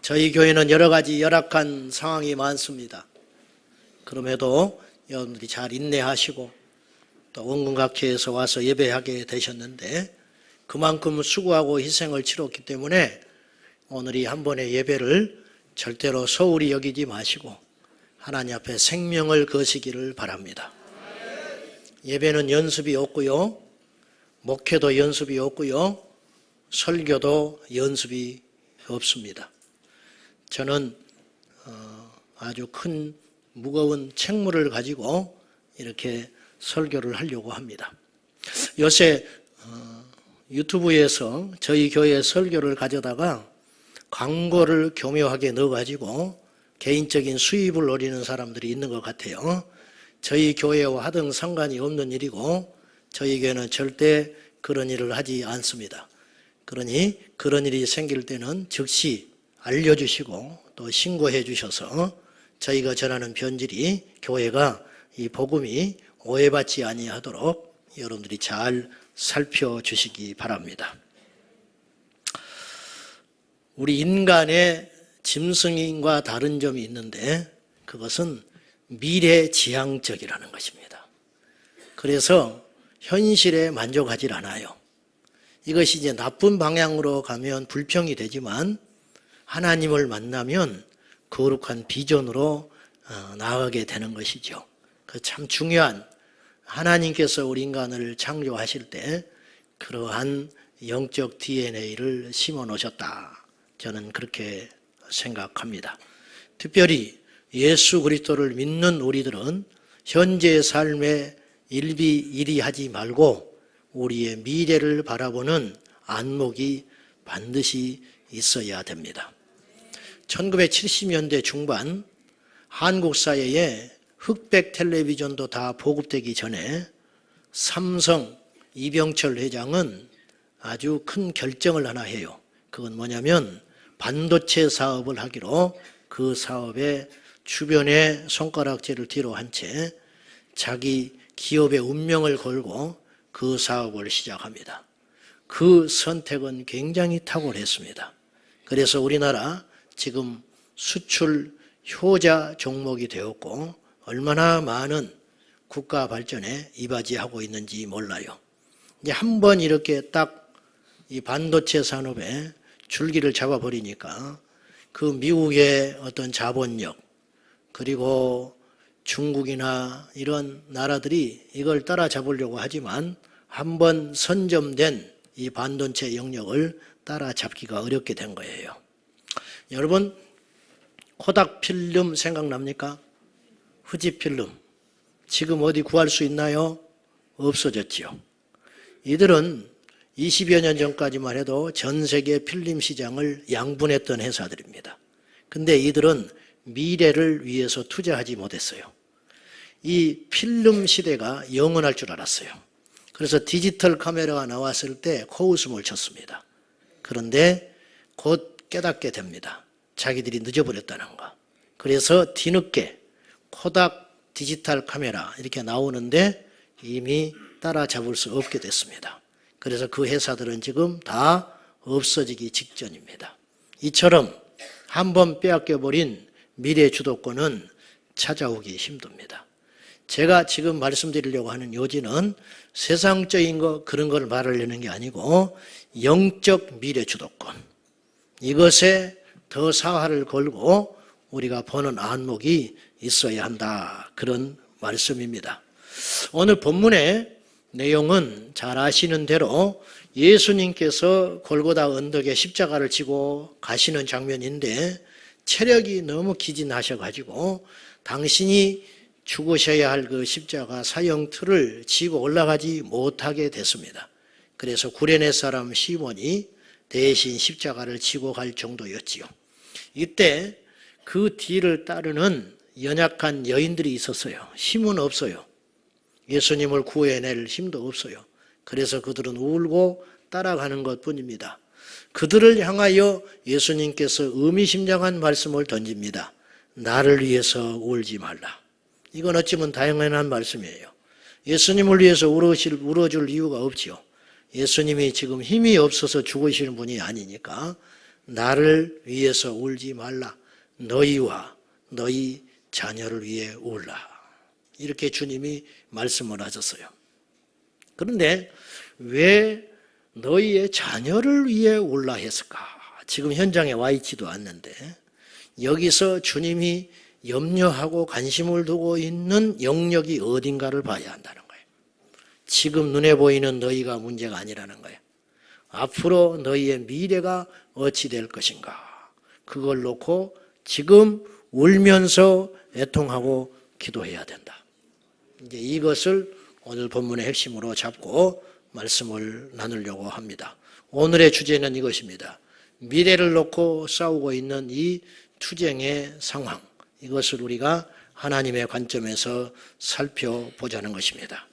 저희 교회는 여러 가지 열악한 상황이 많습니다. 그럼에도 여러분들이 잘 인내하시고 또 원근각회에서 와서 예배하게 되셨는데 그만큼 수고하고 희생을 치렀기 때문에 오늘 이 한 번의 예배를 절대로 소홀히 여기지 마시고 하나님 앞에 생명을 거시기를 바랍니다. 예배는 연습이 없고요. 목회도 연습이 없고요. 설교도 연습이 없습니다. 저는 아주 큰 무거운 책무를 가지고 이렇게 설교를 하려고 합니다. 요새 유튜브에서 저희 교회 설교를 가져다가 광고를 교묘하게 넣어가지고 개인적인 수입을 노리는 사람들이 있는 것 같아요. 저희 교회와 하등 상관이 없는 일이고 저희 교회는 절대 그런 일을 하지 않습니다. 그러니 그런 일이 생길 때는 즉시 알려주시고 또 신고해 주셔서 저희가 전하는 변질이 교회가 이 복음이 오해받지 아니하도록 여러분들이 잘 살펴주시기 바랍니다. 우리 인간의 짐승인과 다른 점이 있는데 그것은 미래지향적이라는 것입니다. 그래서 현실에 만족하지 않아요. 이것이 이제 나쁜 방향으로 가면 불평이 되지만 하나님을 만나면 거룩한 비전으로 나아가게 되는 것이죠. 그 참 중요한 하나님께서 우리 인간을 창조하실 때 그러한 영적 DNA를 심어 놓으셨다. 저는 그렇게 생각합니다. 특별히 예수 그리스도를 믿는 우리들은 현재의 삶에 일비일이하지 말고 우리의 미래를 바라보는 안목이 반드시 있어야 됩니다. 1970년대 중반 한국 사회에 흑백 텔레비전도 다 보급되기 전에 삼성 이병철 회장은 아주 큰 결정을 하나 해요. 그건 뭐냐면 반도체 사업을 하기로 그 사업에 주변에 손가락질을 뒤로 한 채 자기 기업의 운명을 걸고 그 사업을 시작합니다. 그 선택은 굉장히 탁월했습니다. 그래서 우리나라 지금 수출 효자 종목이 되었고 얼마나 많은 국가 발전에 이바지하고 있는지 몰라요. 이제 한번 이렇게 딱 이 반도체 산업에 줄기를 잡아버리니까 그 미국의 어떤 자본력 그리고 중국이나 이런 나라들이 이걸 따라잡으려고 하지만 한번 선점된 이 반도체 영역을 따라잡기가 어렵게 된 거예요. 여러분 코닥 필름 생각납니까? 후지 필름 지금 어디 구할 수 있나요? 없어졌지요. 이들은 20여 년 전까지만 해도 전 세계 필름 시장을 양분했던 회사들입니다. 근데 이들은 미래를 위해서 투자하지 못했어요. 이 필름 시대가 영원할 줄 알았어요. 그래서 디지털 카메라가 나왔을 때 코웃음을 쳤습니다. 그런데 곧 깨닫게 됩니다. 자기들이 늦어버렸다는 거. 그래서 뒤늦게 코닥 디지털 카메라 이렇게 나오는데 이미 따라잡을 수 없게 됐습니다. 그래서 그 회사들은 지금 다 없어지기 직전입니다. 이처럼 한번 빼앗겨버린 미래 주도권은 찾아오기 힘듭니다. 제가 지금 말씀드리려고 하는 요지는 세상적인 거 그런 걸 말하려는 게 아니고 영적 미래 주도권 이것에 더 사활을 걸고 우리가 보는 안목이 있어야 한다. 그런 말씀입니다. 오늘 본문의 내용은 잘 아시는 대로 예수님께서 골고다 언덕에 십자가를 지고 가시는 장면인데 체력이 너무 기진하셔가지고 당신이 죽으셔야 할 그 십자가 사형틀을 지고 올라가지 못하게 됐습니다. 그래서 구레네 사람 시몬이 대신 십자가를 지고 갈 정도였지요. 이때 그 뒤를 따르는 연약한 여인들이 있었어요. 힘은 없어요. 예수님을 구해낼 힘도 없어요. 그래서 그들은 울고 따라가는 것뿐입니다. 그들을 향하여 예수님께서 의미심장한 말씀을 던집니다. 나를 위해서 울지 말라. 이건 어찌면 당연한 말씀이에요. 예수님을 위해서 울어줄 이유가 없지요. 예수님이 지금 힘이 없어서 죽으시는 분이 아니니까 나를 위해서 울지 말라. 너희와 너희 자녀를 위해 울라. 이렇게 주님이 말씀을 하셨어요. 그런데 왜 너희의 자녀를 위해 울라 했을까? 지금 현장에 와 있지도 않는데 여기서 주님이 염려하고 관심을 두고 있는 영역이 어딘가를 봐야 한다는 거예요. 지금 눈에 보이는 너희가 문제가 아니라는 거예요. 앞으로 너희의 미래가 어찌 될 것인가? 그걸 놓고 지금 울면서 애통하고 기도해야 된다. 이제 이것을 오늘 본문의 핵심으로 잡고 말씀을 나누려고 합니다. 오늘의 주제는 이것입니다. 미래를 놓고 싸우고 있는 이 투쟁의 상황, 이것을 우리가 하나님의 관점에서 살펴보자는 것입니다.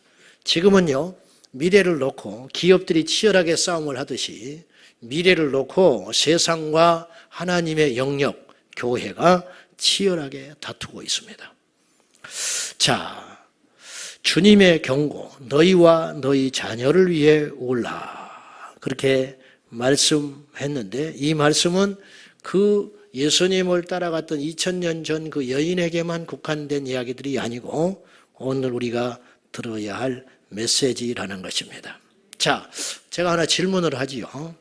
지금은요, 미래를 놓고 기업들이 치열하게 싸움을 하듯이 미래를 놓고 세상과 하나님의 영역, 교회가 치열하게 다투고 있습니다. 자, 주님의 경고, 너희와 너희 자녀를 위해 울라. 그렇게 말씀했는데 이 말씀은 그 예수님을 따라갔던 2000년 전 그 여인에게만 국한된 이야기들이 아니고 오늘 우리가 들어야 할 메시지라는 것입니다. 자, 제가 하나 질문을 하지요.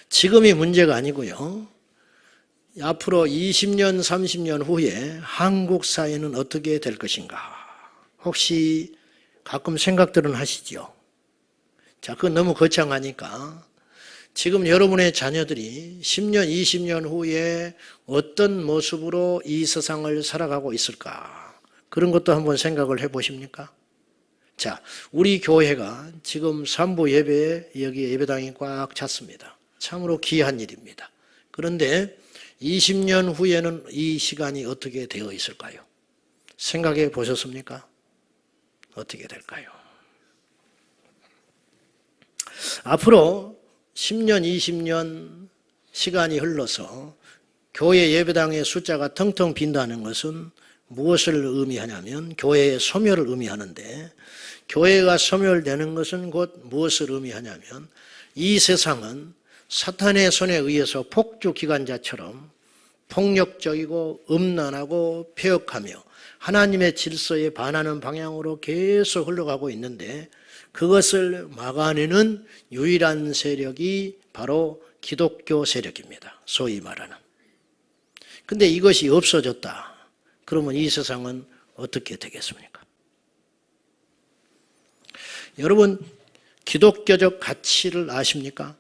지금이 문제가 아니고요. 앞으로 20년, 30년 후에 한국 사회는 어떻게 될 것인가? 혹시 가끔 생각들은 하시죠? 자, 그건 너무 거창하니까 지금 여러분의 자녀들이 10년, 20년 후에 어떤 모습으로 이 세상을 살아가고 있을까? 그런 것도 한번 생각을 해보십니까? 자, 우리 교회가 지금 3부 예배에 여기 예배당이 꽉 찼습니다. 참으로 귀한 일입니다. 그런데 20년 후에는 이 시간이 어떻게 되어 있을까요? 생각해 보셨습니까? 어떻게 될까요? 앞으로 10년, 20년 시간이 흘러서 교회 예배당의 숫자가 텅텅 빈다는 것은 무엇을 의미하냐면 교회의 소멸을 의미하는데 교회가 소멸되는 것은 곧 무엇을 의미하냐면 이 세상은 사탄의 손에 의해서 폭주기관자처럼 폭력적이고 음란하고 폐역하며 하나님의 질서에 반하는 방향으로 계속 흘러가고 있는데 그것을 막아내는 유일한 세력이 바로 기독교 세력입니다. 소위 말하는. 근데 이것이 없어졌다. 그러면 이 세상은 어떻게 되겠습니까? 여러분, 기독교적 가치를 아십니까?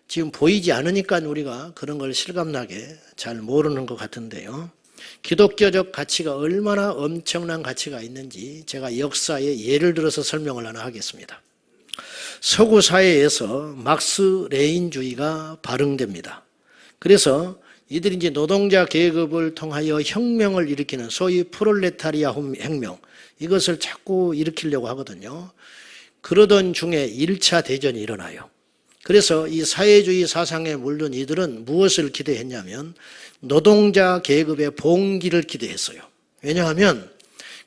지금 보이지 않으니까 우리가 그런 걸 실감나게 잘 모르는 것 같은데요. 기독교적 가치가 얼마나 엄청난 가치가 있는지 제가 역사의 예를 들어서 설명을 하나 하겠습니다. 서구 사회에서 막스 레닌주의가 발흥됩니다. 그래서 이들이 이제 노동자 계급을 통하여 혁명을 일으키는 소위 프롤레타리아 혁명, 이것을 자꾸 일으키려고 하거든요. 그러던 중에 1차 대전이 일어나요. 그래서 이 사회주의 사상에 물든 이들은 무엇을 기대했냐면 노동자 계급의 봉기를 기대했어요. 왜냐하면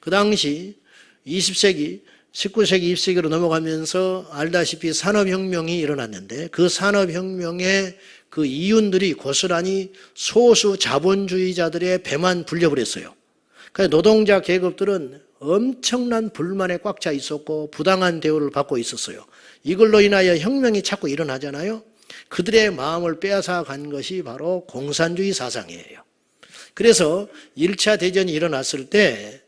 그 당시 20세기, 19세기, 20세기로 넘어가면서 알다시피 산업혁명이 일어났는데 그 산업혁명의 그 이윤들이 고스란히 소수 자본주의자들의 배만 불려버렸어요. 그래서 노동자 계급들은 엄청난 불만에 꽉 차 있었고 부당한 대우를 받고 있었어요. 이걸로 인하여 혁명이 자꾸 일어나잖아요. 그들의 마음을 빼앗아 간 것이 바로 공산주의 사상이에요. 그래서 1차 대전이 일어났을 때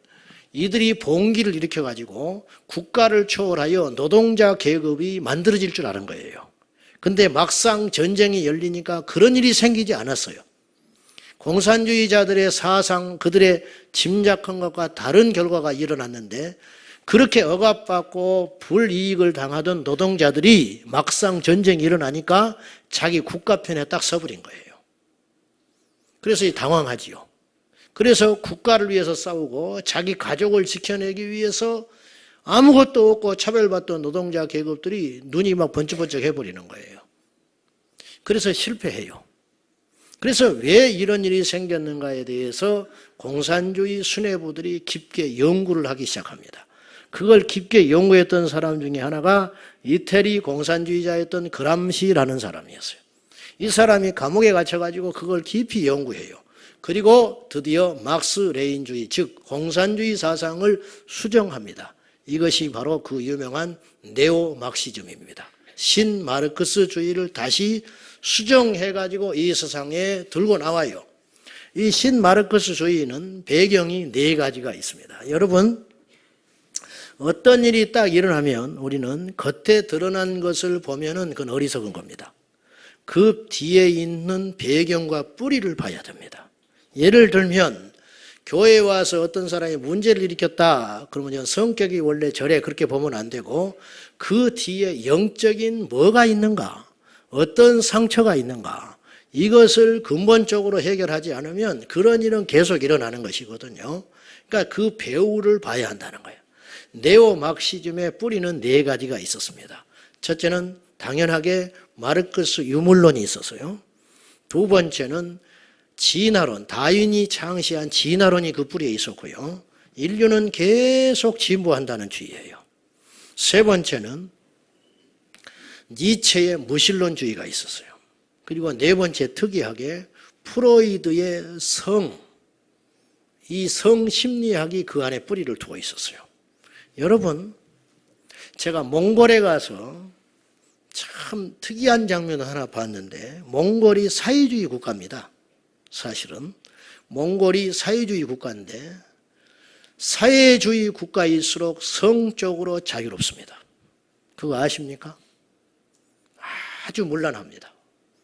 이들이 봉기를 일으켜가지고 국가를 초월하여 노동자 계급이 만들어질 줄 아는 거예요. 근데 막상 전쟁이 열리니까 그런 일이 생기지 않았어요. 공산주의자들의 사상, 그들의 짐작한 것과 다른 결과가 일어났는데 그렇게 억압받고 불이익을 당하던 노동자들이 막상 전쟁이 일어나니까 자기 국가 편에 딱 서버린 거예요. 그래서 당황하지요. 그래서 국가를 위해서 싸우고 자기 가족을 지켜내기 위해서 아무것도 없고 차별받던 노동자 계급들이 눈이 막 번쩍번쩍 해버리는 거예요. 그래서 실패해요. 그래서 왜 이런 일이 생겼는가에 대해서 공산주의 수뇌부들이 깊게 연구를 하기 시작합니다. 그걸 깊게 연구했던 사람 중에 하나가 이태리 공산주의자였던 그람시라는 사람이었어요. 이 사람이 감옥에 갇혀가지고 그걸 깊이 연구해요. 그리고 드디어 막스레인주의, 즉 공산주의 사상을 수정합니다. 이것이 바로 그 유명한 네오막시즘입니다. 신마르크스주의를 다시 수정해가지고 이 세상에 들고 나와요. 이 신마르크스주의는 배경이 네 가지가 있습니다. 여러분, 어떤 일이 딱 일어나면 우리는 겉에 드러난 것을 보면은 그건 어리석은 겁니다. 그 뒤에 있는 배경과 뿌리를 봐야 됩니다. 예를 들면 교회에 와서 어떤 사람이 문제를 일으켰다 그러면 성격이 원래 저래 그렇게 보면 안 되고 그 뒤에 영적인 뭐가 있는가, 어떤 상처가 있는가, 이것을 근본적으로 해결하지 않으면 그런 일은 계속 일어나는 것이거든요. 그러니까 그 배후를 봐야 한다는 거예요. 네오막시즘의 뿌리는 네 가지가 있었습니다. 첫째는 당연하게 마르크스 유물론이 있었어요. 두 번째는 진화론, 다윈이 창시한 진화론이 그 뿌리에 있었고요. 인류는 계속 진보한다는 주의예요. 세 번째는 니체의 무신론주의가 있었어요. 그리고 네 번째 특이하게 프로이드의 이 성심리학이 그 안에 뿌리를 두고 있었어요. 여러분, 제가 몽골에 가서 참 특이한 장면을 하나 봤는데 몽골이 사회주의 국가입니다. 사실은 몽골이 사회주의 국가인데 사회주의 국가일수록 성적으로 자유롭습니다. 그거 아십니까? 아주 문란합니다.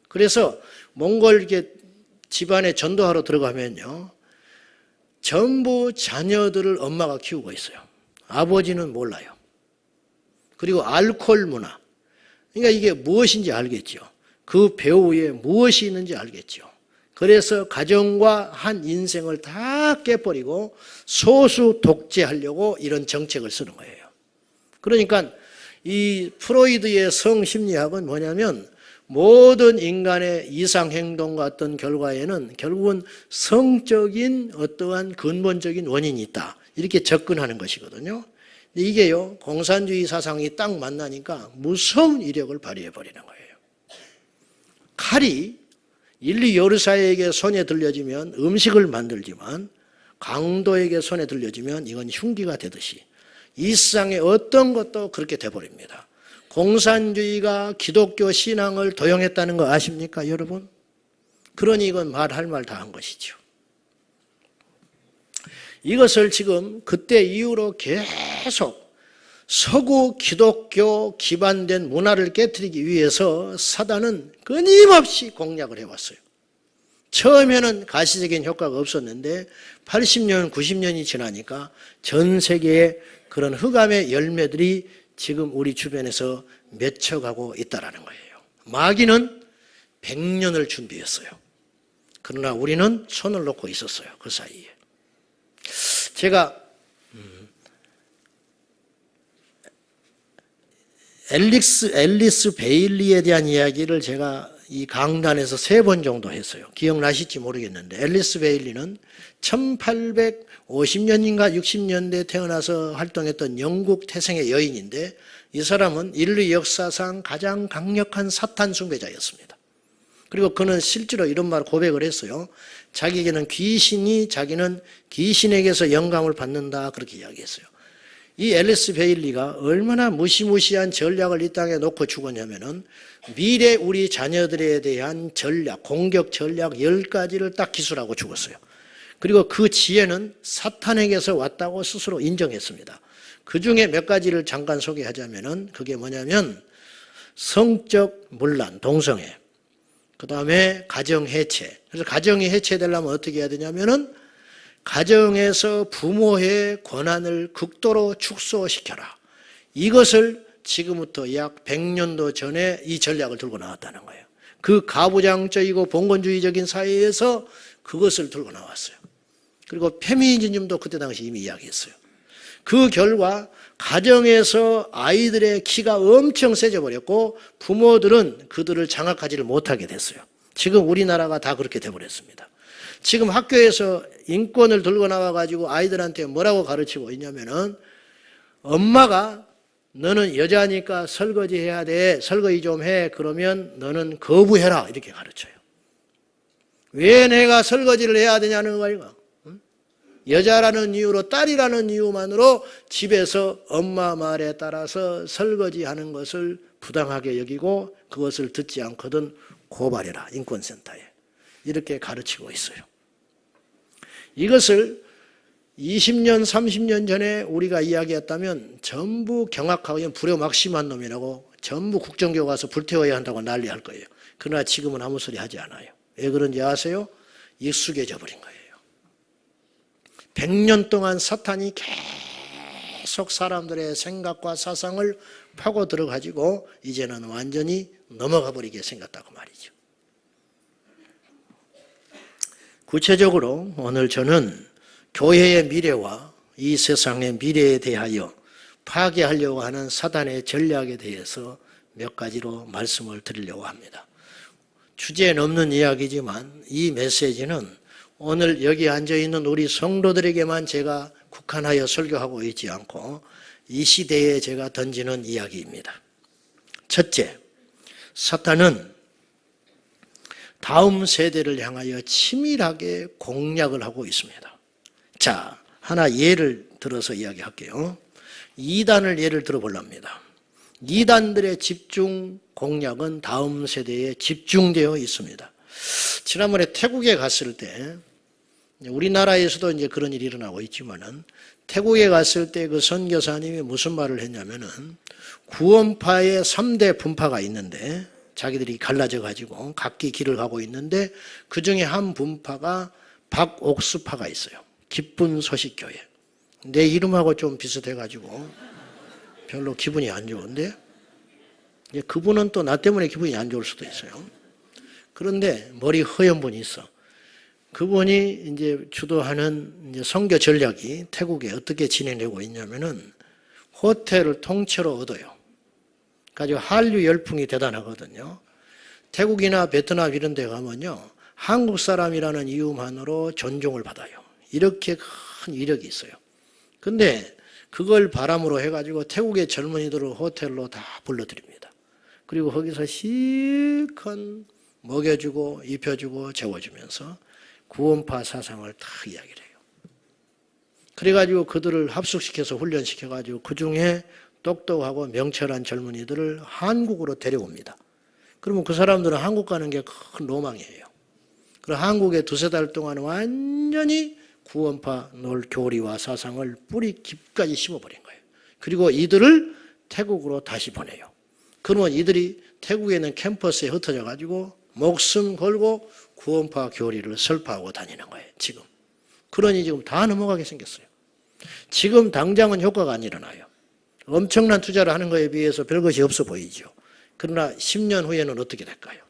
그래서 몽골 집안에 전도하러 들어가면요, 전부 자녀들을 엄마가 키우고 있어요. 아버지는 몰라요. 그리고 알코올 문화. 그러니까 이게 무엇인지 알겠죠. 그 배후에 무엇이 있는지 알겠죠. 그래서 가정과 한 인생을 다 깨버리고 소수 독재하려고 이런 정책을 쓰는 거예요. 그러니까 이 프로이드의 성심리학은 뭐냐면 모든 인간의 이상행동과 어떤 결과에는 결국은 성적인 어떠한 근본적인 원인이 있다. 이렇게 접근하는 것이거든요. 근데 이게요, 공산주의 사상이 딱 만나니까 무서운 이력을 발휘해버리는 거예요. 칼이 인류 요리사에게 손에 들려지면 음식을 만들지만 강도에게 손에 들려지면 이건 흉기가 되듯이 이 세상에 어떤 것도 그렇게 돼버립니다. 공산주의가 기독교 신앙을 도용했다는 거 아십니까, 여러분? 그러니 이건 말할 말 다 한 것이죠. 이것을 지금 그때 이후로 계속 서구 기독교 기반된 문화를 깨뜨리기 위해서 사단은 끊임없이 공략을 해왔어요. 처음에는 가시적인 효과가 없었는데 80년, 90년이 지나니까 전 세계에 그런 흑암의 열매들이 지금 우리 주변에서 맺혀가고 있다는 거예요. 마귀는 100년을 준비했어요. 그러나 우리는 손을 놓고 있었어요. 그 사이에. 제가 앨리스 베일리에 대한 이야기를 제가 이 강단에서 3번 정도 했어요. 기억나실지 모르겠는데 앨리스 베일리는 1850년인가 60년대에 태어나서 활동했던 영국 태생의 여인인데 이 사람은 인류 역사상 가장 강력한 사탄 숭배자였습니다. 그리고 그는 실제로 이런 말 고백을 했어요. 자기에게는 자기는 귀신에게서 영감을 받는다 그렇게 이야기했어요. 이 앨리스 베일리가 얼마나 무시무시한 전략을 이 땅에 놓고 죽었냐면은 미래 우리 자녀들에 대한 전략, 공격 전략 10가지를 딱 기술하고 죽었어요. 그리고 그 지혜는 사탄에게서 왔다고 스스로 인정했습니다. 그 중에 몇 가지를 잠깐 소개하자면은 그게 뭐냐면 성적 문란, 동성애, 그 다음에 가정 해체. 그래서 가정이 해체되려면 어떻게 해야 되냐면은 가정에서 부모의 권한을 극도로 축소시켜라. 이것을 지금부터 약 100년도 전에 이 전략을 들고 나왔다는 거예요. 그 가부장적이고 봉건주의적인 사회에서 그것을 들고 나왔어요. 그리고 페미니즘도 그때 당시 이미 이야기했어요. 그 결과 가정에서 아이들의 키가 엄청 세져 버렸고 부모들은 그들을 장악하지를 못하게 됐어요. 지금 우리나라가 다 그렇게 돼버렸습니다. 지금 학교에서 인권을 들고 나와가지고 아이들한테 뭐라고 가르치고 있냐면은 엄마가 너는 여자니까 설거지 해야 돼. 설거지 좀 해. 그러면 너는 거부해라. 이렇게 가르쳐요. 왜 내가 설거지를 해야 되냐는 거예요. 여자라는 이유로, 딸이라는 이유만으로 집에서 엄마 말에 따라서 설거지하는 것을 부당하게 여기고 그것을 듣지 않거든 고발해라. 인권센터에. 이렇게 가르치고 있어요. 이것을 20년, 30년 전에 우리가 이야기했다면 전부 경악하고 불효막심한 놈이라고 전부 국정교회 가서 불태워야 한다고 난리할 거예요. 그러나 지금은 아무 소리 하지 않아요. 왜 그런지 아세요? 익숙해져 버린 거예요. 100년 동안 사탄이 계속 사람들의 생각과 사상을 파고들어 가지고 이제는 완전히 넘어가 버리게 생겼다고 말이죠. 구체적으로 오늘 저는 교회의 미래와 이 세상의 미래에 대하여 파괴하려고 하는 사단의 전략에 대해서 몇 가지로 말씀을 드리려고 합니다. 주제는 없는 이야기지만 이 메시지는 오늘 여기 앉아있는 우리 성도들에게만 제가 국한하여 설교하고 있지 않고 이 시대에 제가 던지는 이야기입니다. 첫째, 사탄은 다음 세대를 향하여 치밀하게 공략을 하고 있습니다. 자, 하나 예를 들어서 이야기할게요. 이단을 예를 들어보랍니다. 이단들의 집중 공략은 다음 세대에 집중되어 있습니다. 지난번에 태국에 갔을 때, 우리나라에서도 이제 그런 일이 일어나고 있지만은, 태국에 갔을 때 그 선교사님이 무슨 말을 했냐면은, 구원파의 3대 분파가 있는데, 자기들이 갈라져 가지고 각기 길을 가고 있는데, 그 중에 한 분파가 박옥수파가 있어요. 기쁜 소식교회. 내 이름하고 좀 비슷해 가지고 별로 기분이 안 좋은데, 그분은 또 나 때문에 기분이 안 좋을 수도 있어요. 그런데 머리 허연 분이 있어. 그분이 이제 주도하는 이제 선교 전략이 태국에 어떻게 진행되고 있냐면은 호텔을 통째로 얻어요. 가지고 한류 열풍이 대단하거든요. 태국이나 베트남 이런 데 가면요, 한국 사람이라는 이유만으로 존중을 받아요. 이렇게 큰 이력이 있어요. 근데 그걸 바람으로 해가지고 태국의 젊은이들을 호텔로 다 불러들입니다. 그리고 거기서 실컷 먹여주고 입혀주고 재워주면서 구원파 사상을 다 이야기를 해요. 그래가지고 그들을 합숙시켜서 훈련시켜가지고 그 중에 똑똑하고 명철한 젊은이들을 한국으로 데려옵니다. 그러면 그 사람들은 한국 가는 게 큰 로망이에요. 그리고 한국에 2-3달 동안 완전히 구원파 교리와 사상을 뿌리 깊까지 심어버린 거예요. 그리고 이들을 태국으로 다시 보내요. 그러면 이들이 태국에 있는 캠퍼스에 흩어져 가지고 목숨 걸고 구원파 교리를 설파하고 다니는 거예요. 지금. 그러니 지금 다 넘어가게 생겼어요. 지금 당장은 효과가 안 일어나요. 엄청난 투자를 하는 것에 비해서 별것이 없어 보이죠. 그러나 10년 후에는 어떻게 될까요?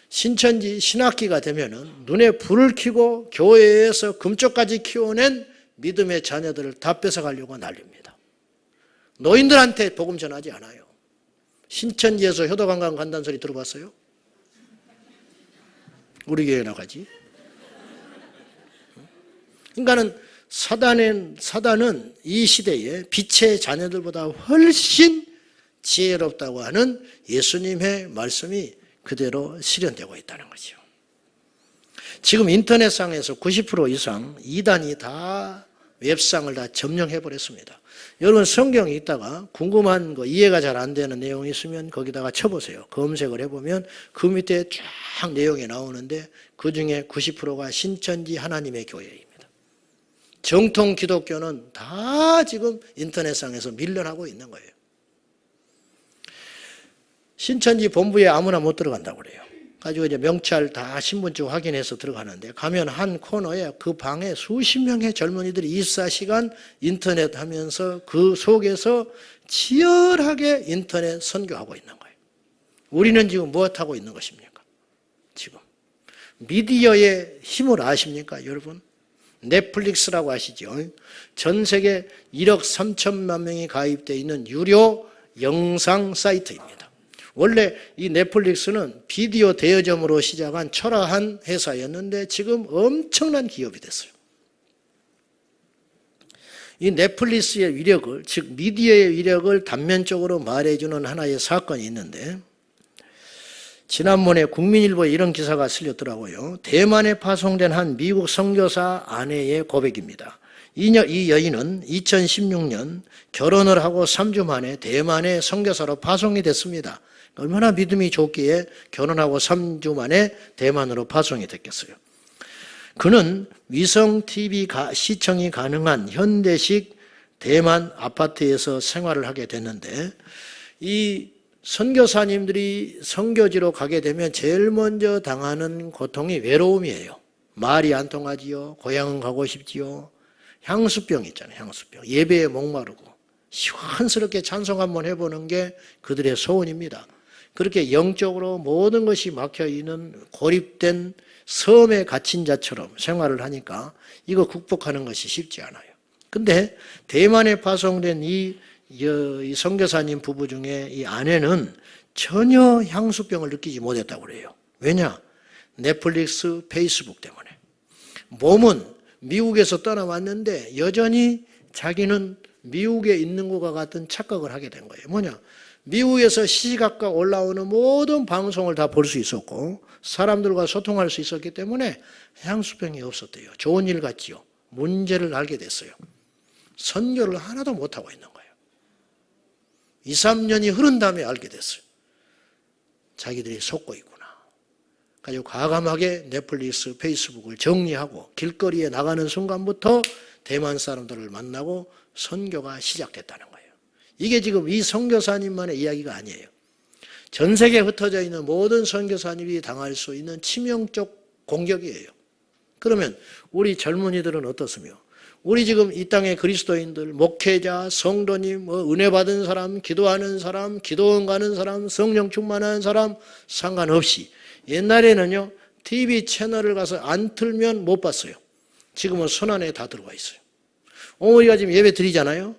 신천지 신학기가 되면은 눈에 불을 켜고 교회에서 금쪽까지 키워낸 믿음의 자녀들을 다 뺏어가려고 난립니다. 노인들한테 복음 전하지 않아요. 신천지에서 효도관광 간다는 소리 들어봤어요? 우리 교회 나가지. 그러니까는 사단은 이 시대에 빛의 자녀들보다 훨씬 지혜롭다고 하는 예수님의 말씀이 그대로 실현되고 있다는 거죠. 지금 인터넷상에서 90% 이상 이단이 다 웹상을 다 점령해버렸습니다. 여러분 성경에 있다가 궁금한 거 이해가 잘 안 되는 내용이 있으면 거기다가 쳐보세요. 검색을 해보면 그 밑에 쫙 내용이 나오는데 그 중에 90%가 신천지 하나님의 교회입니다. 정통 기독교는 다 지금 인터넷상에서 밀려나고 있는 거예요. 신천지 본부에 아무나 못 들어간다고 그래요. 가지고 이제 명찰 다 신분증 확인해서 들어가는데 가면 한 코너에 그 방에 수십 명의 젊은이들이 24시간 인터넷 하면서 그 속에서 치열하게 인터넷 선교하고 있는 거예요. 우리는 지금 무엇하고 있는 것입니까? 지금. 미디어의 힘을 아십니까, 여러분? 넷플릭스라고 아시죠? 전 세계 1억 3천만 명이 가입되어 있는 유료 영상 사이트입니다. 원래 이 넷플릭스는 비디오 대여점으로 시작한 초라한 회사였는데 지금 엄청난 기업이 됐어요. 이 넷플릭스의 위력을, 즉 미디어의 위력을 단면적으로 말해주는 하나의 사건이 있는데, 지난번에 국민일보에 이런 기사가 실렸더라고요. 대만에 파송된 한 미국 선교사 아내의 고백입니다. 이 여인은 2016년 결혼을 하고 3주 만에 대만에 선교사로 파송이 됐습니다. 얼마나 믿음이 좋기에 결혼하고 3주 만에 대만으로 파송이 됐겠어요. 그는 위성 TV 시청이 가능한 현대식 대만 아파트에서 생활을 하게 됐는데, 이 선교사님들이 선교지로 가게 되면 제일 먼저 당하는 고통이 외로움이에요. 말이 안 통하지요. 고향은 가고 싶지요. 향수병 있잖아요. 향수병. 예배에 목마르고 시원스럽게 찬송 한번 해보는 게 그들의 소원입니다. 그렇게 영적으로 모든 것이 막혀있는 고립된 섬에 갇힌 자처럼 생활을 하니까 이거 극복하는 것이 쉽지 않아요. 근데 대만에 파송된 이 선교사님 부부 중에 이 아내는 전혀 향수병을 느끼지 못했다고 그래요. 왜냐? 넷플릭스, 페이스북 때문에. 몸은 미국에서 떠나왔는데 여전히 자기는 미국에 있는 것과 같은 착각을 하게 된 거예요. 뭐냐? 미국에서 시시각각 올라오는 모든 방송을 다 볼 수 있었고 사람들과 소통할 수 있었기 때문에 향수병이 없었대요. 좋은 일 같지요. 문제를 알게 됐어요. 선교를 하나도 못하고 있는 거예요. 2, 3년이 흐른 다음에 알게 됐어요. 자기들이 속고 있구나. 그래서 과감하게 넷플릭스, 페이스북을 정리하고 길거리에 나가는 순간부터 대만 사람들을 만나고 선교가 시작됐다는 거예요. 이게 지금 이 선교사님만의 이야기가 아니에요. 전 세계에 흩어져 있는 모든 선교사님이 당할 수 있는 치명적 공격이에요. 그러면 우리 젊은이들은 어떻습니까? 우리 지금 이 땅의 그리스도인들, 목회자, 성도님, 은혜 받은 사람, 기도하는 사람, 기도원 가는 사람, 성령 충만한 사람 상관없이 옛날에는요 TV 채널을 가서 안 틀면 못 봤어요. 지금은 손안에 다 들어와 있어요. 우리가 지금 예배 드리잖아요.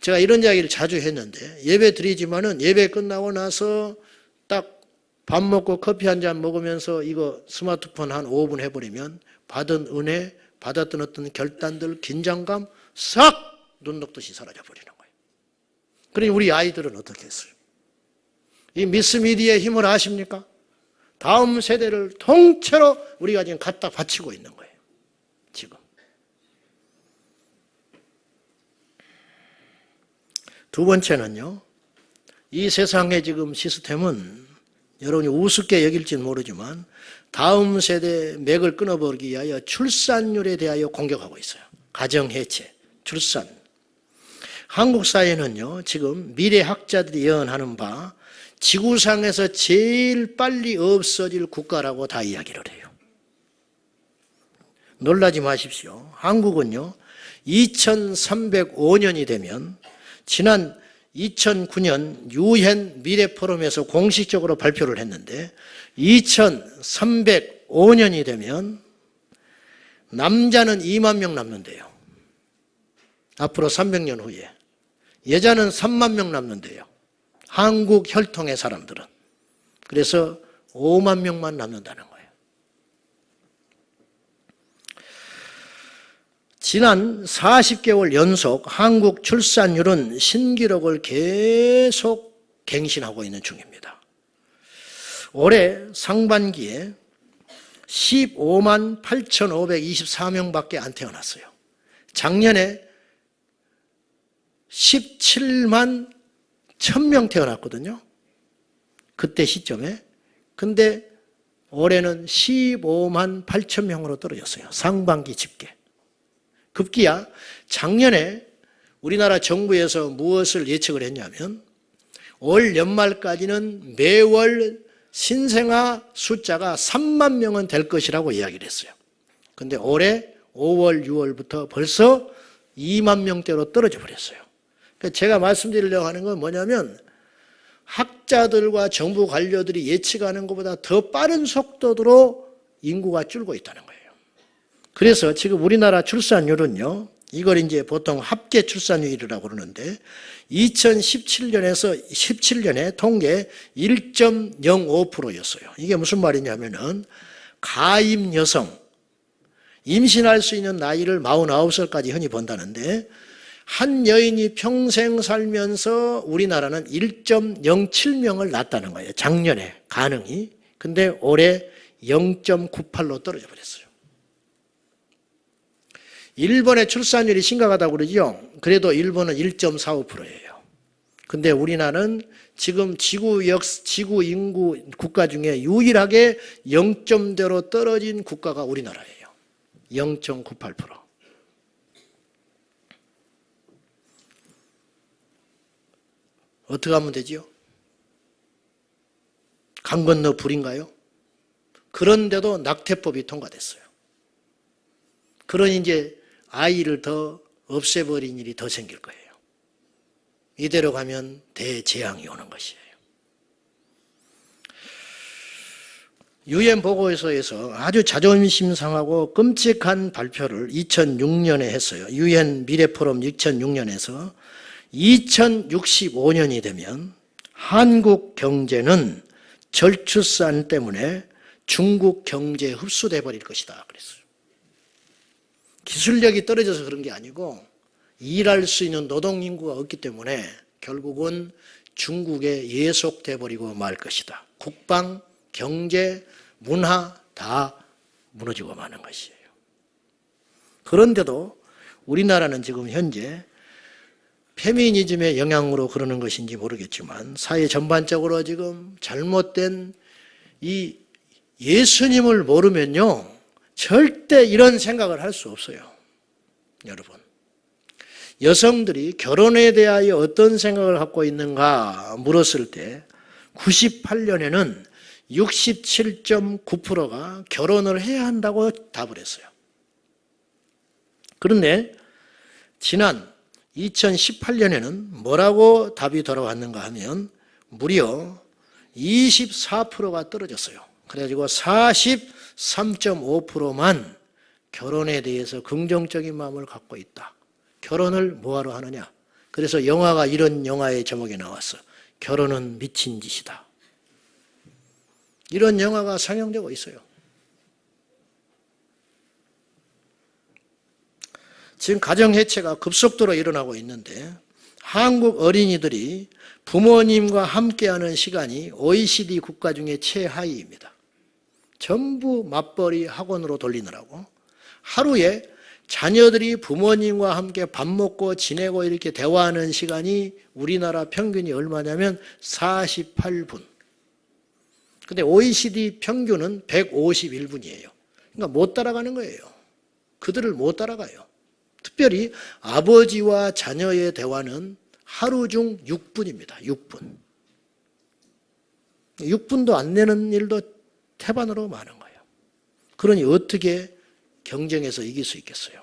제가 이런 이야기를 자주 했는데 예배 드리지만은 예배 끝나고 나서 딱 밥 먹고 커피 한 잔 먹으면서 이거 스마트폰 한 5분 해버리면 받은 은혜, 받았던 어떤 결단들, 긴장감 싹 눈 녹듯이 사라져버리는 거예요. 그러니 우리 아이들은 어떻게 했어요? 이 미스미디어의 힘을 아십니까? 다음 세대를 통째로 우리가 지금 갖다 바치고 있는 거예요. 지금. 두 번째는요. 이 세상의 지금 시스템은 여러분이 우습게 여길지는 모르지만 다음 세대 맥을 끊어버리기 위하여 출산율에 대하여 공격하고 있어요. 가정해체, 출산. 한국 사회는요. 지금 미래학자들이 예언하는 바 지구상에서 제일 빨리 없어질 국가라고 다 이야기를 해요. 놀라지 마십시오. 한국은요. 2305년이 되면 지난 2009년 유엔 미래 포럼에서 공식적으로 발표를 했는데 2305년이 되면 남자는 2만 명 남는데요. 앞으로 300년 후에. 여자는 3만 명 남는데요. 한국 혈통의 사람들은. 그래서 5만 명만 남는다는 거예요. 지난 40개월 연속 한국 출산율은 신기록을 계속 갱신하고 있는 중입니다. 올해 상반기에 15만 8,524명밖에 안 태어났어요. 작년에 17만 1,000명 태어났거든요. 그때 시점에. 근데 올해는 15만 8천 명으로 떨어졌어요. 상반기 집계. 급기야 작년에 우리나라 정부에서 무엇을 예측을 했냐면 올 연말까지는 매월 신생아 숫자가 3만 명은 될 것이라고 이야기를 했어요. 그런데 올해 5월, 6월부터 벌써 2만 명대로 떨어져 버렸어요. 제가 말씀드리려고 하는 건 뭐냐면 학자들과 정부 관료들이 예측하는 것보다 더 빠른 속도로 인구가 줄고 있다는 거예요. 그래서 지금 우리나라 출산율은요, 이걸 이제 보통 합계 출산율이라고 그러는데 2017년에서 17년에 통계 1.05%였어요. 이게 무슨 말이냐면은 가임 여성, 임신할 수 있는 나이를 49살까지 흔히 본다는데 한 여인이 평생 살면서 우리나라는 1.07명을 낳았다는 거예요. 작년에 가능이. 근데 올해 0.98로 떨어져 버렸어요. 일본의 출산율이 심각하다고 그러죠. 그래도 일본은 1.45%예요. 근데 우리나라는 지금 지구 인구 국가 중에 유일하게 0점대로 떨어진 국가가 우리나라예요. 0.98%. 어떻게 하면 되지요? 강 건너 불인가요? 그런데도 낙태법이 통과됐어요. 그러니 이제 아이를 더 없애버린 일이 더 생길 거예요. 이대로 가면 대재앙이 오는 것이에요. 유엔 보고서에서 아주 자존심 상하고 끔찍한 발표를 2006년에 했어요. 유엔 미래포럼 2006년에서 2065년이 되면 한국 경제는 저출산 때문에 중국 경제에 흡수돼 버릴 것이다 그랬어요. 기술력이 떨어져서 그런 게 아니고 일할 수 있는 노동 인구가 없기 때문에 결국은 중국에 예속돼 버리고 말 것이다. 국방, 경제, 문화 다 무너지고 마는 것이에요. 그런데도 우리나라는 지금 현재 페미니즘의 영향으로 그러는 것인지 모르겠지만 사회 전반적으로 지금 잘못된 이 예수님을 모르면요 절대 이런 생각을 할 수 없어요. 여러분, 여성들이 결혼에 대하여 어떤 생각을 갖고 있는가 물었을 때 98년에는 67.9%가 결혼을 해야 한다고 답을 했어요. 그런데 지난 2018년에는 뭐라고 답이 돌아왔는가 하면 무려 24%가 떨어졌어요. 그래가지고 43.5%만 결혼에 대해서 긍정적인 마음을 갖고 있다. 결혼을 뭐하러 하느냐. 그래서 영화가 이런 영화의 제목이 나왔어. 결혼은 미친 짓이다. 이런 영화가 상영되고 있어요. 지금 가정해체가 급속도로 일어나고 있는데 한국 어린이들이 부모님과 함께하는 시간이 OECD 국가 중에 최하위입니다. 전부 맞벌이 학원으로 돌리느라고 하루에 자녀들이 부모님과 함께 밥 먹고 지내고 이렇게 대화하는 시간이 우리나라 평균이 얼마냐면 48분. 근데 OECD 평균은 151분이에요. 그러니까 못 따라가는 거예요. 그들을 못 따라가요. 특별히 아버지와 자녀의 대화는 하루 중 6분입니다. 6분. 6분도 안 내는 일도 태반으로 많은 거예요. 그러니 어떻게 경쟁에서 이길 수 있겠어요?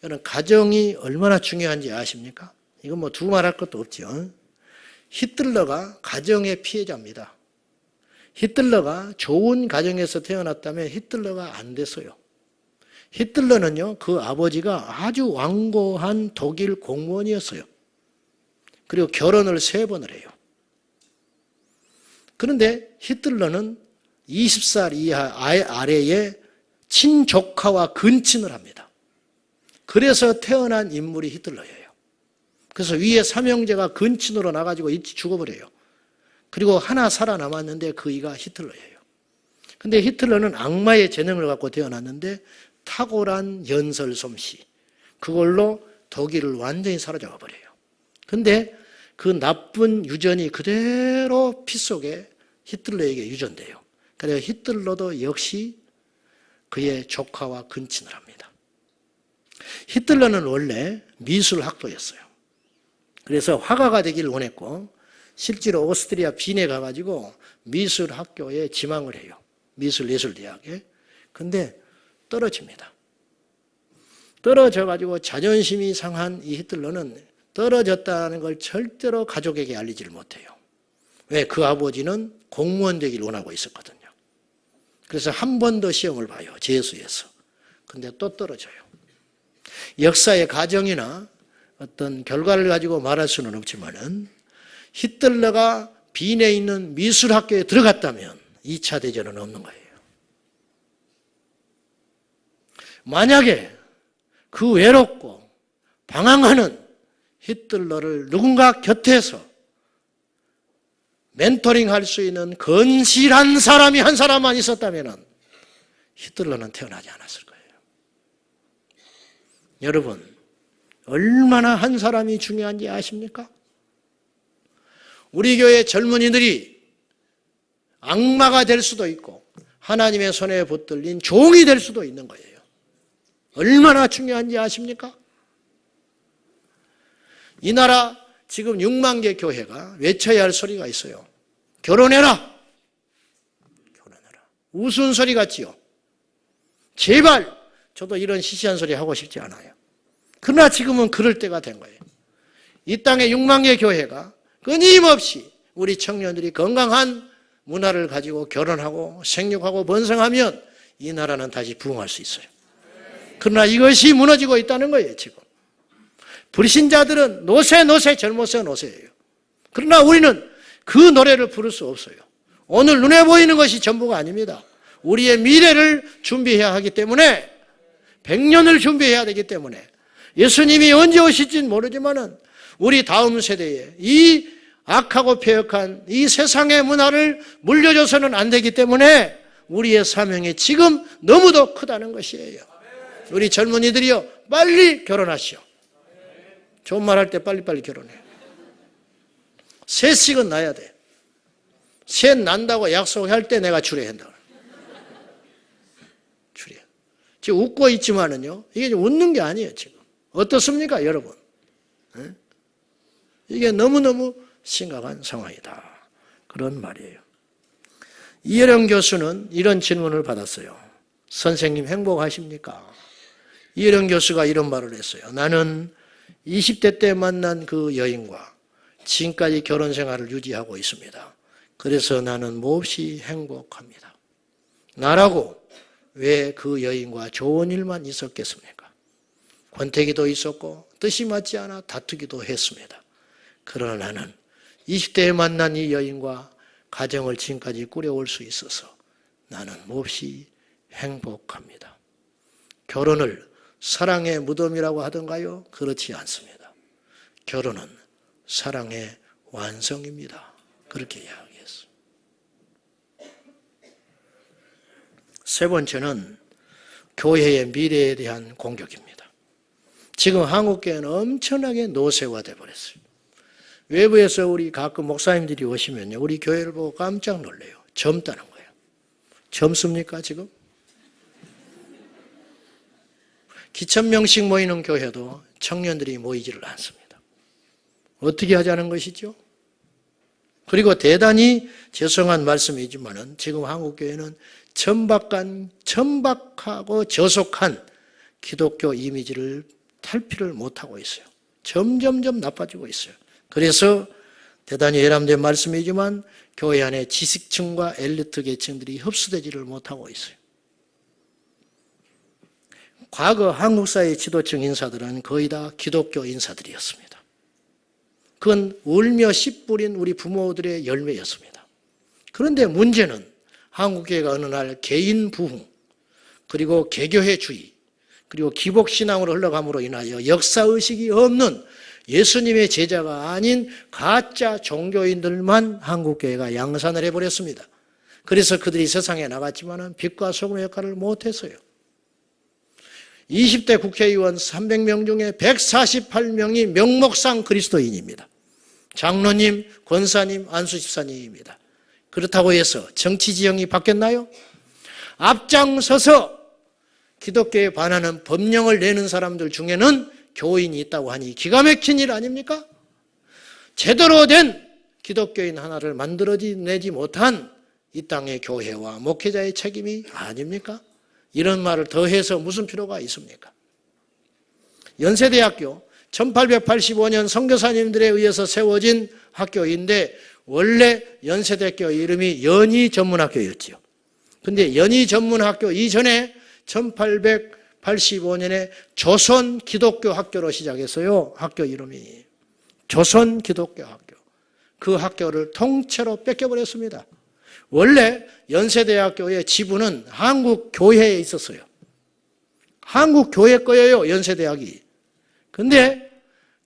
여러분, 가정이 얼마나 중요한지 아십니까? 이건 뭐 두말할 것도 없죠. 히틀러가 가정의 피해자입니다. 히틀러가 좋은 가정에서 태어났다면 히틀러가 안 됐어요. 히틀러는요, 그 아버지가 아주 완고한 독일 공무원이었어요. 그리고 결혼을 3번을 해요. 그런데 히틀러는 20살 이하 아래에 친조카와 근친을 합니다. 그래서 태어난 인물이 히틀러예요. 그래서 위에 삼형제가 근친으로 나가지고 일찍 죽어버려요. 그리고 하나 살아남았는데 그 이가 히틀러예요. 근데 히틀러는 악마의 재능을 갖고 태어났는데 탁월한 연설 솜씨, 그걸로 독일을 완전히 사로잡아 버려요. 근데 그 나쁜 유전이 그대로 피 속에 히틀러에게 유전돼요. 그래서 히틀러도 역시 그의 조카와 근친을 합니다. 히틀러는 원래 미술학도였어요. 그래서 화가가 되기를 원했고 실제로 오스트리아 빈에 가가지고 미술학교에 지망을 해요. 미술예술대학에. 근데 떨어집니다. 떨어져가지고 자존심이 상한 이 히틀러는 떨어졌다는 걸 절대로 가족에게 알리지를 못해요. 왜? 그 아버지는 공무원 되기를 원하고 있었거든요. 그래서 한 번 더 시험을 봐요. 재수에서. 근데 또 떨어져요. 역사의 가정이나 어떤 결과를 가지고 말할 수는 없지만은 히틀러가 빈에 있는 미술학교에 들어갔다면 2차 대전은 없는 거예요. 만약에 그 외롭고 방황하는 히틀러를 누군가 곁에서 멘토링할 수 있는 건실한 사람이 한 사람만 있었다면 히틀러는 태어나지 않았을 거예요. 여러분, 얼마나 한 사람이 중요한지 아십니까? 우리 교회 젊은이들이 악마가 될 수도 있고 하나님의 손에 붙들린 종이 될 수도 있는 거예요. 얼마나 중요한지 아십니까? 이 나라 지금 6만 개 교회가 외쳐야 할 소리가 있어요. 결혼해라. 결혼해라. 우스운 소리 같지요. 제발 저도 이런 시시한 소리 하고 싶지 않아요. 그러나 지금은 그럴 때가 된 거예요. 이 땅에 6만 개 교회가 끊임없이 우리 청년들이 건강한 문화를 가지고 결혼하고 생육하고 번성하면 이 나라는 다시 부흥할 수 있어요. 그러나 이것이 무너지고 있다는 거예요, 지금. 불신자들은 노세 젊어서 노세예요. 그러나 우리는 그 노래를 부를 수 없어요. 오늘 눈에 보이는 것이 전부가 아닙니다. 우리의 미래를 준비해야 하기 때문에 100년을 준비해야 되기 때문에 예수님이 언제 오실지는 모르지만은 우리 다음 세대에 이 악하고 폐역한 이 세상의 문화를 물려줘서는 안 되기 때문에 우리의 사명이 지금 너무도 크다는 것이에요. 우리 젊은이들이요, 빨리 결혼하시오. 좋은 말 할 때 빨리빨리 결혼해. 셋씩은 낳아야 돼. 셋 난다고 약속할 때 내가 주례한다. 주례. 지금 웃고 있지만은요, 이게 웃는 게 아니에요, 지금. 어떻습니까, 여러분? 네? 이게 너무너무 심각한 상황이다. 그런 말이에요. 이혜령 교수는 이런 질문을 받았어요. 선생님 행복하십니까? 이혜령 교수가 이런 말을 했어요. 나는 20대 때 만난 그 여인과 지금까지 결혼 생활을 유지하고 있습니다. 그래서 나는 몹시 행복합니다. 나라고 왜 그 여인과 좋은 일만 있었겠습니까? 권태기도 있었고 뜻이 맞지 않아 다투기도 했습니다. 그러나 나는 20대에 만난 이 여인과 가정을 지금까지 꾸려올 수 있어서 나는 몹시 행복합니다. 결혼을 사랑의 무덤이라고 하던가요? 그렇지 않습니다. 결혼은 사랑의 완성입니다. 그렇게 이야기했어요. 세 번째는 교회의 미래에 대한 공격입니다. 지금 한국교회는 엄청나게 노쇠화돼 버렸어요. 외부에서 우리 가끔 목사님들이 오시면요, 우리 교회를 보고 깜짝 놀래요. 젊다는 거예요. 젊습니까 지금? 기천명씩 모이는 교회도 청년들이 모이지를 않습니다. 어떻게 하자는 것이죠? 그리고 대단히 죄송한 말씀이지만은 지금 한국교회는 천박하고 저속한 기독교 이미지를 탈피를 못하고 있어요. 점점점 나빠지고 있어요. 그래서 대단히 예람된 말씀이지만 교회 안에 지식층과 엘리트 계층들이 흡수되지를 못하고 있어요. 과거 한국사의 지도층 인사들은 거의 다 기독교 인사들이었습니다. 그건 울며 씨 뿌린 우리 부모들의 열매였습니다. 그런데 문제는 한국교회가 어느 날 개인 부흥, 그리고 개교회주의, 그리고 기복신앙으로 흘러감으로 인하여 역사의식이 없는 예수님의 제자가 아닌 가짜 종교인들만 한국교회가 양산을 해버렸습니다. 그래서 그들이 세상에 나갔지만 빛과 소금의 역할을 못했어요. 20대 국회의원 300명 중에 148명이 명목상 그리스도인입니다. 장로님, 권사님, 안수집사님입니다. 그렇다고 해서 정치 지형이 바뀌었나요? 앞장서서 기독교에 반하는 법령을 내는 사람들 중에는 교인이 있다고 하니 기가 막힌 일 아닙니까? 제대로 된 기독교인 하나를 만들어내지 못한 이 땅의 교회와 목회자의 책임이 아닙니까? 이런 말을 더해서 무슨 필요가 있습니까? 연세대학교 1885년 선교사님들에 의해서 세워진 학교인데 원래 연세대학교 이름이 연희전문학교였지요. 근데 연희전문학교 이전에 1885년에 조선기독교학교로 시작했어요. 학교 이름이 조선기독교학교. 그 학교를 통째로 뺏겨버렸습니다. 원래 연세대학교의 지부는 한국교회에 있었어요. 한국교회 거예요, 연세대학이. 근데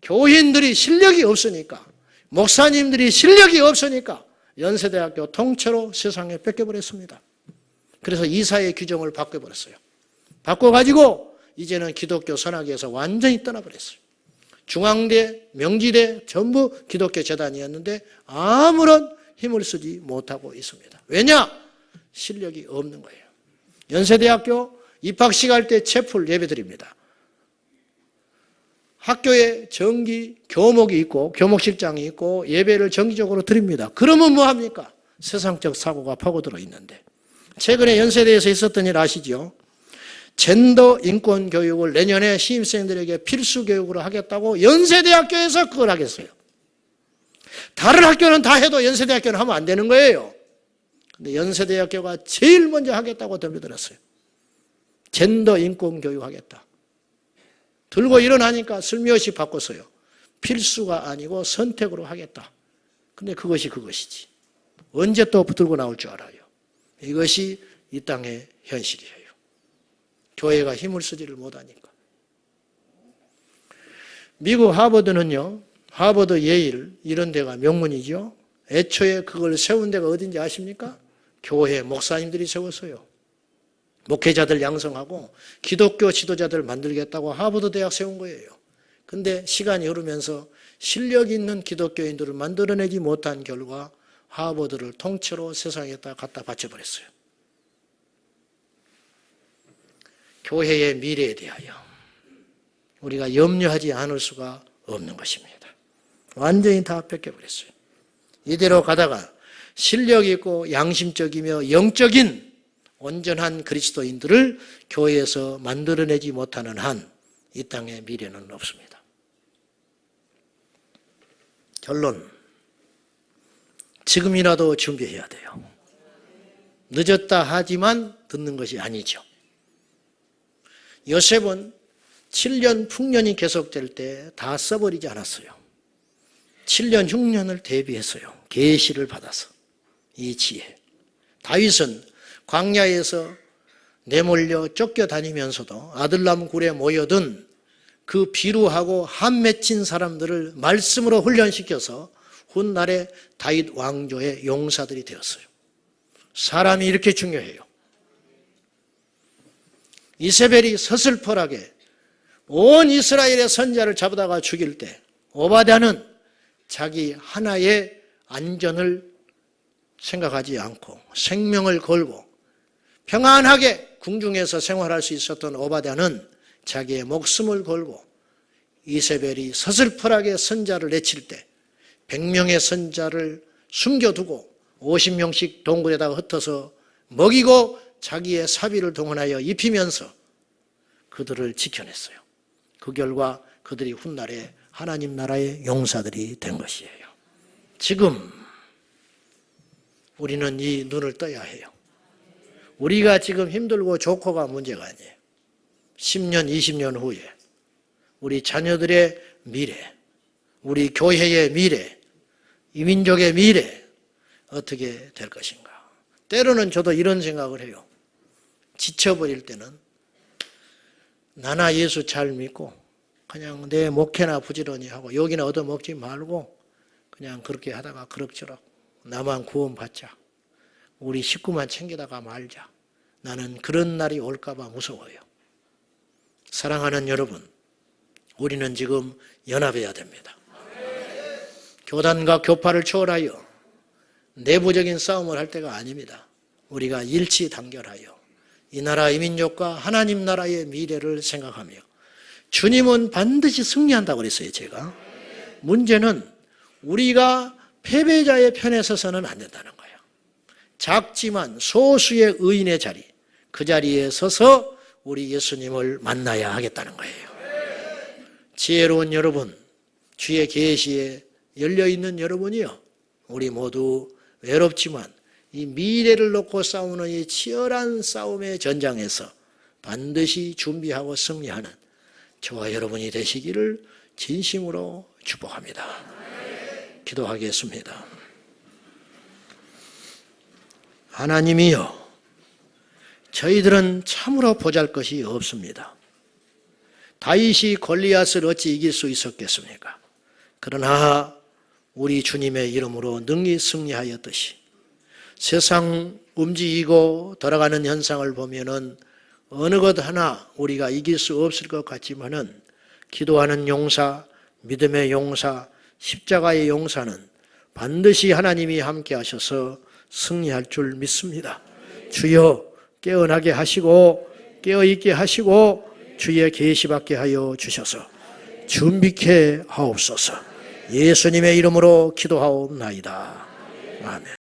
교인들이 실력이 없으니까, 목사님들이 실력이 없으니까 연세대학교 통째로 세상에 뺏겨버렸습니다. 그래서 이사의 규정을 바꿔버렸어요. 바꿔가지고 이제는 기독교 선악에서 완전히 떠나버렸어요. 중앙대, 명지대 전부 기독교 재단이었는데 아무런 힘을 쓰지 못하고 있습니다. 왜냐? 실력이 없는 거예요. 연세대학교 입학식 할 때 채플 예배 드립니다. 학교에 정기 교목이 있고 교목실장이 있고 예배를 정기적으로 드립니다. 그러면 뭐합니까? 세상적 사고가 파고들어 있는데, 최근에 연세대에서 있었던 일 아시죠? 젠더 인권 교육을 내년에 신입생들에게 필수 교육으로 하겠다고 연세대학교에서 그걸 하겠어요. 다른 학교는 다 해도 연세대학교는 하면 안 되는 거예요. 근데 연세대학교가 제일 먼저 하겠다고 덤벼들었어요. 젠더 인권 교육 하겠다. 들고 일어나니까 슬며시 바꿨어요. 필수가 아니고 선택으로 하겠다. 근데 그것이 그것이지. 언제 또 들고 나올 줄 알아요. 이것이 이 땅의 현실이에요. 교회가 힘을 쓰지를 못하니까. 미국 하버드는요, 하버드, 예일 이런 데가 명문이죠. 애초에 그걸 세운 데가 어딘지 아십니까? 교회 목사님들이 세웠어요. 목회자들 양성하고 기독교 지도자들 만들겠다고 하버드 대학 세운 거예요. 근데 시간이 흐르면서 실력 있는 기독교인들을 만들어내지 못한 결과 하버드를 통째로 세상에다 갖다 바쳐버렸어요. 교회의 미래에 대하여 우리가 염려하지 않을 수가 없는 것입니다. 완전히 다 뺏겨버렸어요. 이대로 가다가 실력 있고 양심적이며 영적인 온전한 그리스도인들을 교회에서 만들어내지 못하는 한 이 땅에 미래는 없습니다. 결론, 지금이라도 준비해야 돼요. 늦었다 하지만 듣는 것이 아니죠. 요셉은 7년 풍년이 계속될 때 다 써버리지 않았어요. 7년 흉년을 대비했어요. 계시를 받아서. 이 지혜. 다윗은 광야에서 내몰려 쫓겨다니면서도 아들람 굴에 모여든 그 비루하고 한 맺힌 사람들을 말씀으로 훈련시켜서 훗날에 다윗 왕조의 용사들이 되었어요. 사람이 이렇게 중요해요. 이세벨이 서슬퍼하게 온 이스라엘의 선자를 잡아다가 죽일 때 오바댜는 자기 하나의 안전을 생각하지 않고 생명을 걸고 평안하게 궁중에서 생활할 수 있었던 오바댜는 자기의 목숨을 걸고 이세벨이 서슬퍼하게 선자를 내칠 때 100명의 선자를 숨겨두고 50명씩 동굴에다가 흩어서 먹이고 자기의 사비를 동원하여 입히면서 그들을 지켜냈어요. 그 결과 그들이 훗날에 하나님 나라의 용사들이 된 것이에요. 지금 우리는 이 눈을 떠야 해요. 우리가 지금 힘들고 좋고가 문제가 아니에요. 10년, 20년 후에 우리 자녀들의 미래, 우리 교회의 미래, 이 민족의 미래 어떻게 될 것인가. 때로는 저도 이런 생각을 해요. 지쳐버릴 때는 나나 예수 잘 믿고 그냥 내 목회나 부지런히 하고 여기나 얻어먹지 말고 그냥 그렇게 하다가 그럭저럭 나만 구원받자. 우리 식구만 챙기다가 말자. 나는 그런 날이 올까봐 무서워요. 사랑하는 여러분, 우리는 지금 연합해야 됩니다. 교단과 교파를 초월하여 내부적인 싸움을 할 때가 아닙니다. 우리가 일치단결하여 이 나라 이 민족과 하나님 나라의 미래를 생각하며 주님은 반드시 승리한다고 그랬어요. 제가. 문제는 우리가 패배자의 편에 서서는 안 된다는 거예요. 작지만 소수의 의인의 자리, 그 자리에 서서 우리 예수님을 만나야 하겠다는 거예요. 지혜로운 여러분, 주의 계시에 열려있는 여러분이요, 우리 모두 외롭지만 이 미래를 놓고 싸우는 이 치열한 싸움의 전장에서 반드시 준비하고 승리하는 저와 여러분이 되시기를 진심으로 축복합니다. 기도하겠습니다. 하나님이여, 저희들은 참으로 보잘것이 없습니다. 다윗이 골리앗을 어찌 이길 수 있었겠습니까? 그러나 우리 주님의 이름으로 능히 승리하였듯이 세상 움직이고 돌아가는 현상을 보면은 어느 것 하나 우리가 이길 수 없을 것 같지만은 기도하는 용사, 믿음의 용사, 십자가의 용사는 반드시 하나님이 함께 하셔서 승리할 줄 믿습니다. 주여 깨어나게 하시고 깨어있게 하시고 주의 계시 받게 하여 주셔서 준비케 하옵소서. 예수님의 이름으로 기도하옵나이다. 아멘.